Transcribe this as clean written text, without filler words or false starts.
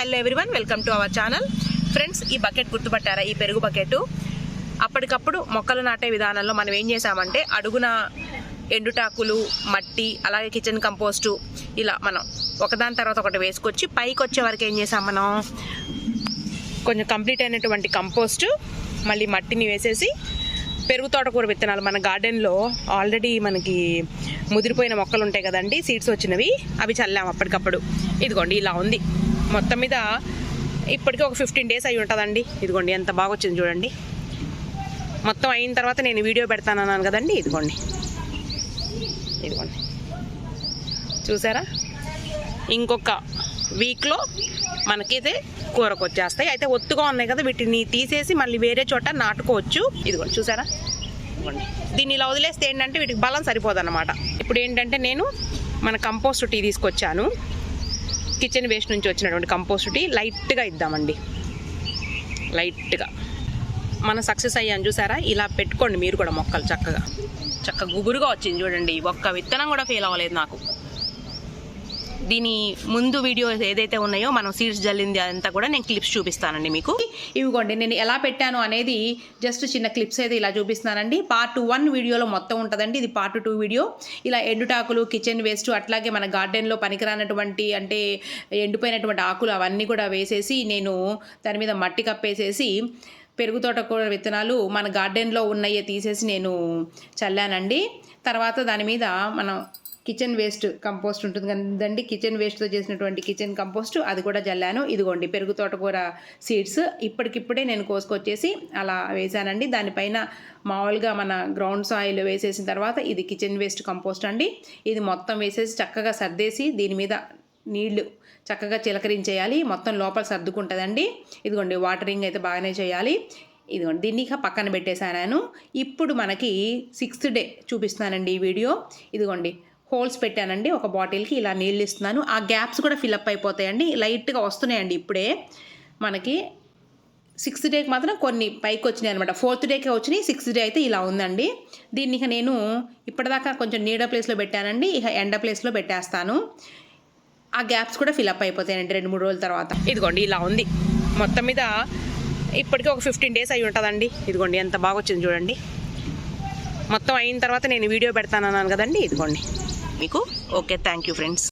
Hello everyone, welcome to our channel. Friends, ఈ bucket గుర్తుపట్టారా? ఈ పెరుగు బకెట్ అప్పటికప్పుడు మొక్కలు నాటే విధానంలో మనం ఏం చేసామంటే అడుగున ఎండుటాకులు, మట్టి, అలాగే కిచెన్ కంపోస్టు ఇలా మనం ఒకదాని తర్వాత ఒకటి వేసుకొచ్చి పైకి వచ్చే వరకు ఏం చేసాం, మనం కొంచెం కంప్లీట్ అయినటువంటి కంపోస్టు మళ్ళీ మట్టిని వేసేసి పెరుగు తోటకూర విత్తనాలు మన గార్డెన్లో ఆల్రెడీ మనకి ముదిరిపోయిన మొక్కలు ఉంటాయి కదండి, సీడ్స్ వచ్చినవి, అవి చల్లాము అప్పటికప్పుడు. ఇదిగోండి ఇలా ఉంది. మొత్తం మీద ఇప్పటికీ ఒక 15 days అయి ఉంటుందండి. ఇదిగోండి ఎంత బాగా వచ్చింది చూడండి. మొత్తం అయిన తర్వాత నేను వీడియో పెడతానన్నాను కదండి. ఇదిగోండి చూసారా? ఇంకొక వీక్లో మనకైతే కూరకు వచ్చేస్తాయి. అయితే ఒత్తుగా ఉన్నాయి కదా, వీటిని తీసేసి మళ్ళీ వేరే చోట నాటుకోవచ్చు. ఇదిగోండి చూసారా? ఇదిగోండి దీన్ని ఇలా వదిలేస్తే ఏంటంటే వీటికి బలం సరిపోదన్నమాట. ఇప్పుడు ఏంటంటే నేను మన కంపోస్ట్ టీ తీసుకొచ్చాను. కిచెన్ వేస్ట్ నుంచి వచ్చినటువంటి కంపోస్ట్ టీ లైట్గా ఇద్దామండి. లైట్గా మనం సక్సెస్ అయ్యాను చూసారా? ఇలా పెట్టుకోండి మీరు కూడా మొక్కలు. చక్కగా గుబురుగా వచ్చింది చూడండి. ఒక్క విత్తనం కూడా ఫెయిల్ అవ్వలేదు నాకు. దీని ముందు వీడియో ఏదైతే ఉన్నాయో మనం సీడ్స్ జల్లింది అదంతా కూడా నేను క్లిప్స్ చూపిస్తానండి మీకు. ఇవిగోండి నేను ఎలా పెట్టాను అనేది జస్ట్ చిన్న క్లిప్స్ అయితే ఇలా చూపిస్తున్నానండి. పార్ట్ 1 వీడియోలో మొత్తం ఉంటుందండి. ఇది పార్ట్ 2 వీడియో. ఇలా ఎండుటాకులు, కిచెన్ వేస్ట్, అట్లాగే మన గార్డెన్లో పనికిరానటువంటి అంటే ఎండిపోయినటువంటి ఆకులు అవన్నీ కూడా వేసేసి నేను దాని మీద మట్టి కప్పేసేసి పెరుగు తోటకూర విత్తనాలు మన గార్డెన్లో ఉన్నాయే తీసేసి నేను చల్లానండి. తర్వాత దాని మీద మనం కిచెన్ వేస్ట్ కంపోస్ట్ ఉంటుంది కదండి, కిచెన్ వేస్ట్తో చేసినటువంటి కిచెన్ కంపోస్ట్ అది కూడా జల్లాను. ఇదిగోండి పెరుగు తోటకూర సీడ్స్ ఇప్పటికిప్పుడే నేను కోసుకొచ్చేసి అలా వేసానండి. దానిపైన మామూలుగా మన గ్రౌండ్ సాయిల్ వేసేసిన తర్వాత ఇది కిచెన్ వేస్ట్ కంపోస్ట్ అండి. ఇది మొత్తం వేసేసి చక్కగా సర్దేసి దీని మీద నీళ్లు చక్కగా చిలకరించేయాలి. మొత్తం లోపల సర్దుకుంటుందండి. ఇదిగోండి వాటరింగ్ అయితే బాగానే చేయాలి. ఇదిగోండి దీన్ని ఇక పక్కన పెట్టేశాను. ఇప్పుడు మనకి 6th డే చూపిస్తున్నానండి ఈ వీడియో. ఇదిగోండి హోల్స్ పెట్టానండి ఒక బాటిల్కి. ఇలా నీళ్ళు ఇస్తున్నాను. ఆ గ్యాప్స్ కూడా ఫిల్అప్ అయిపోతాయండి. లైట్గా వస్తున్నాయండి ఇప్పుడే. మనకి 6th డేకి మాత్రం కొన్ని పైకి వచ్చినాయి అనమాట. 4th డేకే వచ్చినాయి. 6th డే అయితే ఇలా ఉందండి. దీన్ని ఇక నేను ఇప్పటిదాకా కొంచెం నీడ ప్లేస్లో పెట్టానండి. ఇక ఎండ ప్లేస్లో పెట్టేస్తాను. ఆ గ్యాప్స్ కూడా ఫిల్అప్ అయిపోతాయండి 2-3 రోజుల తర్వాత. ఇదిగోండి ఇలా ఉంది. మొత్తం మీద ఇప్పటికీ ఒక 15 days అయి ఉంటుందండి. ఇదిగోండి ఎంత బాగా వచ్చింది చూడండి. మొత్తం అయిన తర్వాత నేను వీడియో పెడతానన్నాను కదండి. ఇదిగోండి మీకు. Okay, thank you friends.